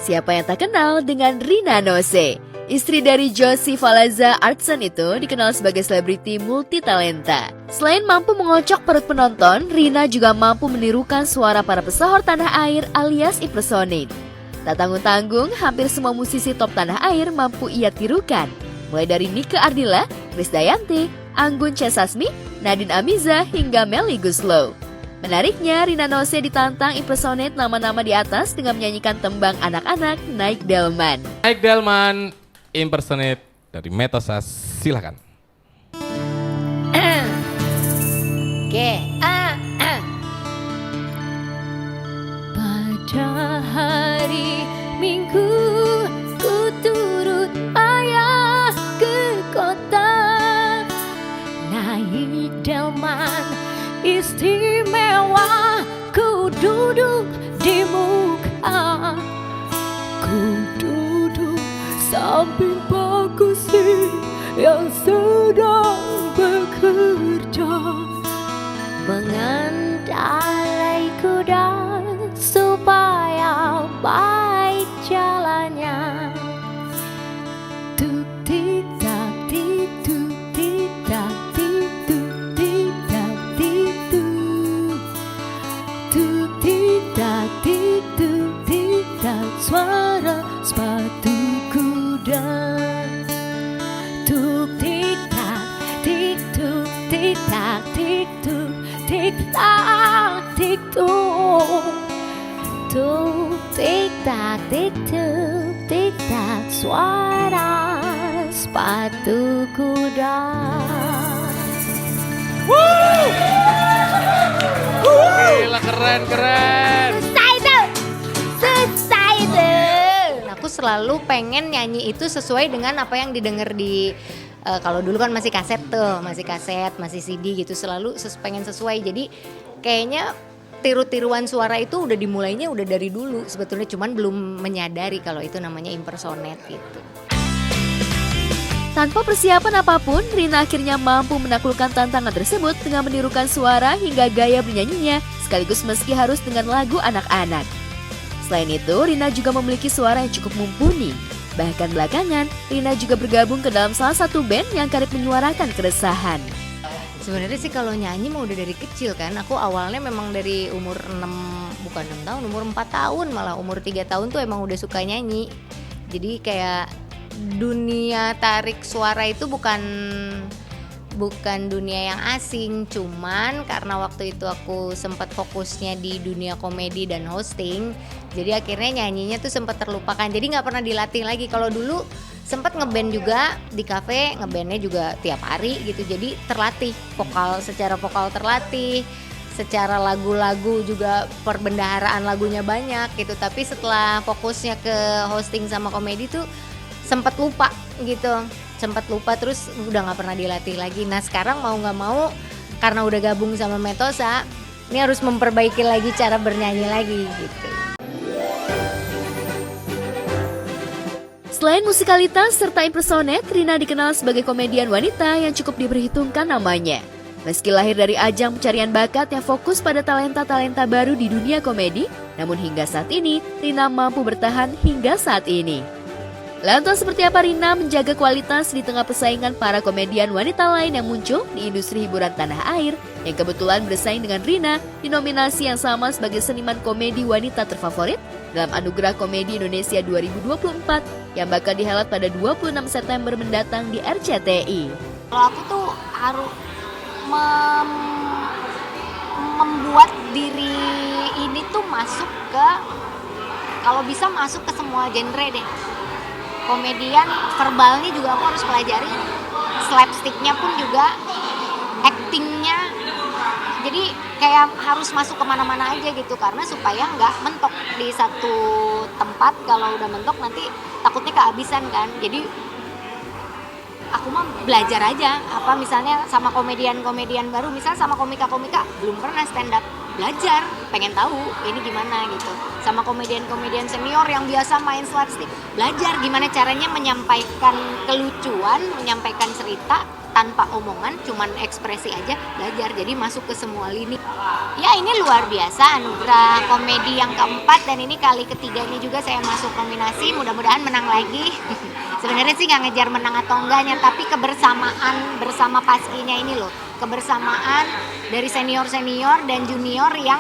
Siapa yang tak kenal dengan Rina Nose? Istri dari Josie Valaza Artson itu dikenal sebagai selebriti multitalenta. Selain mampu mengocok perut penonton, Rina juga mampu menirukan suara para pesohor tanah air alias impersonate. Tak tanggung-tanggung, hampir semua musisi top tanah air mampu ia tirukan. Mulai dari Nike Ardilla, Krisdayanti, Anggun C. Sasmi, Nadine Amiza, hingga Melly Goeslaw. Menariknya, Rina Nose ditantang impersonate nama-nama di atas dengan menyanyikan tembang anak-anak Naik Delman. Naik Delman, impersonate dari Metosa, silakan. Pada hari Minggu ku turut ayah ke kota, naik delman istimewa, ku duduk di muka, ku duduk samping Pak Gusti yang sedang bekerja, mengendarai kuda supaya baik jalannya. Tuk tik tak tik tuk tik tak tik tuk tik tak tik tuk, tuk tik tak tik tuk tik tak, suara sepatu kuda. Tuk tik tak tik tuk tik tak tik tuk tik tak tik tuk, tuk tik tak tik tuk tik tak, suara sepatu kuda. Gila, keren. Susah itu. Aku selalu pengen nyanyi itu sesuai dengan apa yang didengar di kalau dulu kan masih kaset tuh, masih CD gitu, selalu pengen sesuai. Jadi kayaknya tiru-tiruan suara itu udah dimulainya udah dari dulu sebetulnya, cuman belum menyadari kalau itu namanya impersonate gitu. Tanpa persiapan apapun, Rina akhirnya mampu menaklukkan tantangan tersebut dengan menirukan suara hingga gaya bernyanyinya, sekaligus meski harus dengan lagu anak-anak. Selain itu, Rina juga memiliki suara yang cukup mumpuni. Bahkan belakangan, Rina juga bergabung ke dalam salah satu band yang kerap menyuarakan keresahan. Sebenarnya sih kalau nyanyi mah udah dari kecil kan. Aku awalnya memang dari umur 6 tahun, umur 4 tahun, malah umur 3 tahun tuh emang udah suka nyanyi. Jadi kayak dunia tarik suara itu bukan dunia yang asing, cuman karena waktu itu aku sempat fokusnya di dunia komedi dan hosting, jadi akhirnya nyanyinya tuh sempat terlupakan, jadi nggak pernah dilatih lagi. Kalau dulu sempat ngeband juga di kafe, ngebandnya juga tiap hari gitu, jadi terlatih secara vokal terlatih, secara lagu-lagu juga perbendaharaan lagunya banyak gitu. Tapi setelah fokusnya ke hosting sama komedi tuh sempat lupa terus udah nggak pernah dilatih lagi. Nah sekarang mau nggak mau karena udah gabung sama Metosa, ini harus memperbaiki lagi cara bernyanyi lagi gitu. Selain musikalitas serta impersonate, Rina dikenal sebagai komedian wanita yang cukup diperhitungkan namanya. Meski lahir dari ajang pencarian bakat yang fokus pada talenta-talenta baru di dunia komedi, namun hingga saat ini, Rina mampu bertahan hingga saat ini. Lantas seperti apa Rina menjaga kualitas di tengah persaingan para komedian wanita lain yang muncul di industri hiburan tanah air yang kebetulan bersaing dengan Rina di nominasi yang sama sebagai seniman komedi wanita terfavorit dalam Anugerah Komedi Indonesia 2024 yang bakal dihelat pada 26 September mendatang di RCTI. Kalau aku tuh harus membuat diri ini tuh masuk ke, kalau bisa masuk ke semua genre deh. Komedian verbalnya juga aku harus pelajari, slapsticknya pun juga, actingnya, jadi kayak harus masuk kemana-mana aja gitu, karena supaya nggak mentok di satu tempat. Kalau udah mentok nanti takutnya kehabisan kan. Jadi aku mah belajar aja, apa misalnya sama komedian-komedian baru, misal sama komika-komika belum pernah stand up, belajar, pengen tahu ini gimana gitu. Sama komedian-komedian senior yang biasa main slapstick, belajar gimana caranya menyampaikan kelucuan, menyampaikan cerita tanpa omongan, cuman ekspresi aja belajar, jadi masuk ke semua lini. Ya ini luar biasa, anugerah komedi yang keempat, dan ini kali ketiganya juga saya masuk nominasi, mudah-mudahan menang lagi. Sebenarnya sih nggak ngejar menang atau enggaknya, tapi kebersamaan bersama paskinya ini loh, kebersamaan dari senior-senior dan junior yang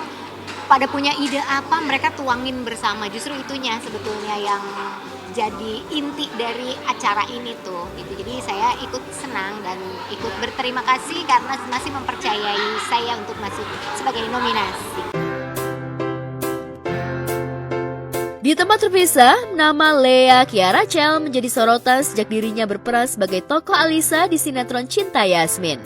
pada punya ide apa mereka tuangin bersama, justru itunya sebetulnya yang jadi inti dari acara ini tuh gitu. Jadi saya ikut senang dan ikut berterima kasih karena masih mempercayai saya untuk masuk sebagai nominasi. Di tempat terpisah, nama Lea Kiara Chel menjadi sorotan sejak dirinya berperan sebagai tokoh Alisa di sinetron Cinta Yasmin.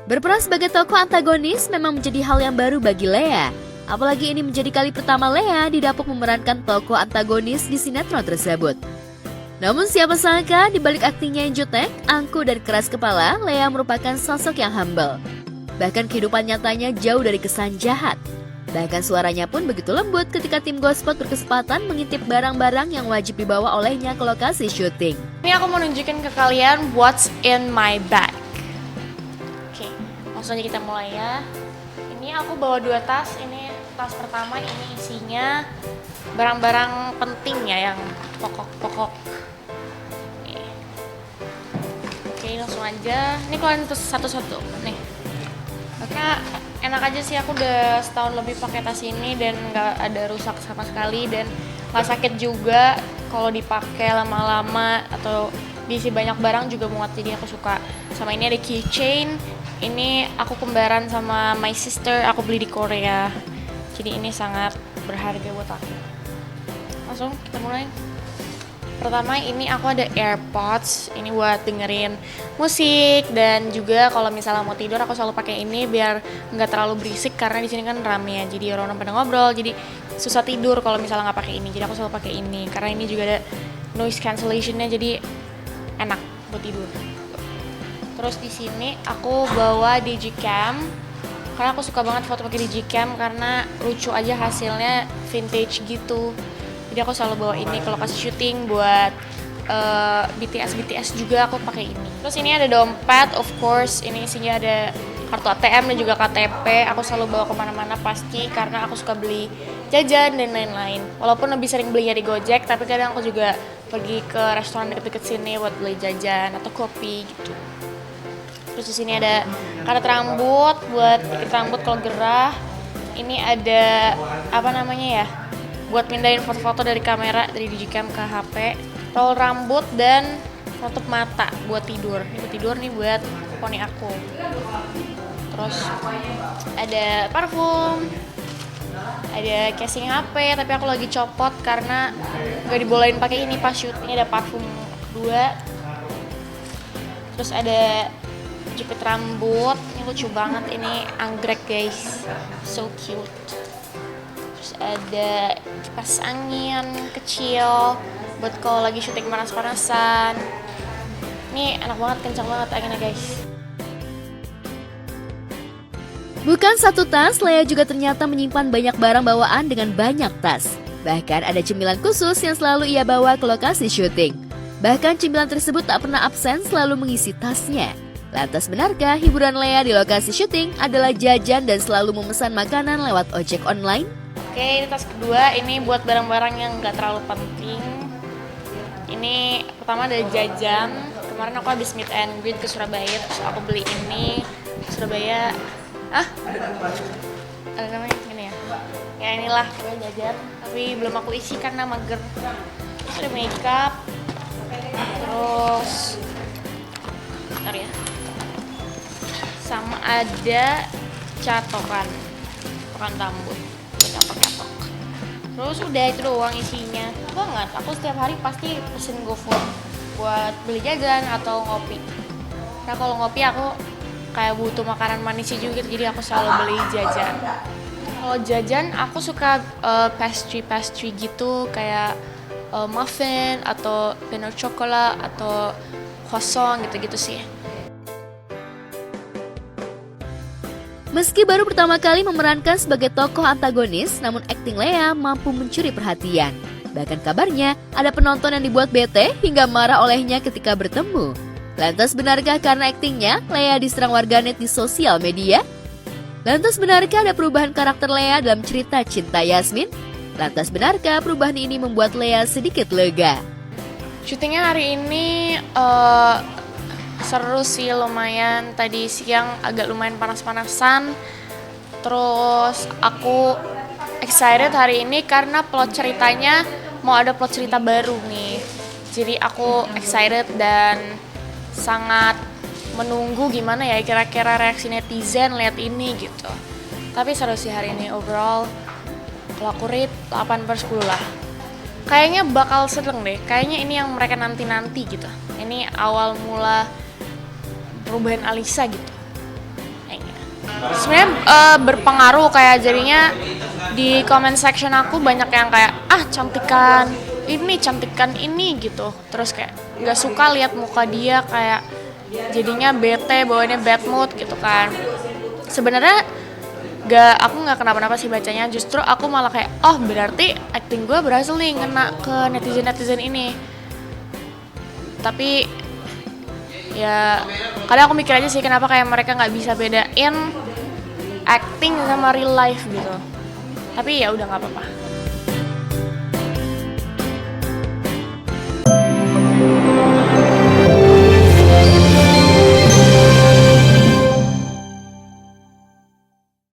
Berperan sebagai tokoh antagonis memang menjadi hal yang baru bagi Lea. Apalagi ini menjadi kali pertama Lea didapuk memerankan tokoh antagonis di sinetron tersebut. Namun siapa sangka di balik aktingnya yang jutek, angkuh dan keras kepala, Lea merupakan sosok yang humble. Bahkan kehidupan nyatanya jauh dari kesan jahat. Bahkan suaranya pun begitu lembut ketika tim Gospot berkesempatan mengintip barang-barang yang wajib dibawa olehnya ke lokasi syuting. Ini aku mau nunjukin ke kalian what's in my bag. Oke, langsung aja kita mulai ya. Ini aku bawa 2 tas. Ini tas pertama, ini isinya barang-barang penting ya, yang pokok-pokok. Oke, langsung aja. Ini kalian satu-satu nih. Oke, enak aja sih, aku udah setahun lebih pakai tas ini dan nggak ada rusak sama sekali dan nggak sakit juga kalau dipakai lama-lama atau diisi banyak barang juga muat, jadi aku suka. Sama ini ada keychain. Ini aku kembaran sama my sister, aku beli di Korea. Jadi ini sangat berharga buat aku. Langsung kita mulai. Pertama ini aku ada AirPods, ini buat dengerin musik dan juga kalau misalnya mau tidur aku selalu pakai ini biar nggak terlalu berisik karena di sini kan rame ya, jadi orang pada ngobrol, jadi susah tidur kalau misalnya nggak pakai ini. Jadi aku selalu pakai ini karena ini juga ada noise cancellationnya, jadi enak buat tidur. Terus di sini aku bawa Digicam karena aku suka banget foto pakai Digicam karena lucu aja hasilnya, vintage gitu. Jadi aku selalu bawa ini ke lokasi syuting buat BTS juga aku pakai ini. Terus ini ada dompet, of course, ini isinya ada kartu ATM dan juga KTP. Aku selalu bawa kemana-mana pasti karena aku suka beli jajan dan lain-lain. Walaupun lebih sering belinya di Gojek, tapi kadang aku juga pergi ke restoran deket-deket sini buat beli jajan atau kopi gitu. Terus di sini ada karet rambut buat ikat rambut kalau gerah. Ini ada apa namanya ya? Buat pindahin foto-foto dari kamera dari Digicam ke HP. Roll rambut dan penutup mata buat tidur. Ini buat tidur nih buat poni aku. Terus ada parfum. Ada casing HP tapi aku lagi copot karena gak dibolehin pakai ini pas shoot. Ini ada parfum 2. Terus ada jepit rambut, ini lucu banget, ini anggrek guys, so cute. Terus ada kipas angin kecil buat kalau lagi syuting panas-panasan. Ini enak banget, kencang banget anginnya guys. Bukan satu tas, Lea juga ternyata menyimpan banyak barang bawaan dengan banyak tas. Bahkan ada cemilan khusus yang selalu ia bawa ke lokasi syuting. Bahkan cemilan tersebut tak pernah absen, selalu mengisi tasnya. Lantas benarkah hiburan Lea di lokasi syuting adalah jajan dan selalu memesan makanan lewat ojek online? Oke, ini tas kedua, ini buat barang-barang yang gak terlalu penting. Ini pertama ada jajan. Kemarin aku habis meet and greet ke Surabaya, terus aku beli ini ke Surabaya. Ada namanya gini ya? Ya inilah, pokoknya jajan. Tapi belum aku isi karena mager. Terus ada makeup. Terus bentar ya. Sama ada catokan rambut buat catok-catok. Terus udah itu doang isinya. Banget, aku setiap hari pasti pesen GoFood buat beli jajan atau ngopi. Nah kalau ngopi aku kayak butuh makanan manis juga, jadi aku selalu beli jajan. Kalau jajan aku suka pastry gitu kayak muffin atau pain au chocolat atau croissant gitu-gitu sih. Meski baru pertama kali memerankan sebagai tokoh antagonis, namun akting Lea mampu mencuri perhatian. Bahkan kabarnya ada penonton yang dibuat bete hingga marah olehnya ketika bertemu. Lantas benarkah karena aktingnya, Lea diserang warganet di sosial media? Lantas benarkah ada perubahan karakter Lea dalam cerita Cinta Yasmin? Lantas benarkah perubahan ini membuat Lea sedikit lega? Syutingnya hari ini seru sih, lumayan. Tadi siang agak lumayan panas-panasan. Terus aku excited hari ini karena plot ceritanya mau ada plot cerita baru nih. Jadi aku excited dan sangat menunggu gimana ya kira-kira reaksi netizen lihat ini gitu. Tapi seru sih hari ini overall. Kalau aku rate 8/10 lah. Kayaknya bakal sedang deh. Kayaknya ini yang mereka nanti-nanti gitu. Ini awal mula perubahan Alisa gitu. Kayaknya. Sebenarnya berpengaruh kayak jadinya di comment section aku banyak yang kayak cantikan ini gitu. Terus kayak nggak suka lihat muka dia kayak jadinya bete, bawaannya bad mood gitu kan. Sebenarnya aku nggak kenapa-napa sih bacanya, justru aku malah kayak berarti acting gue berhasil nih ngena ke netizen ini. Tapi ya kadang aku mikir aja sih kenapa kayak mereka nggak bisa bedain acting sama real life gitu. Tapi ya udah nggak apa-apa.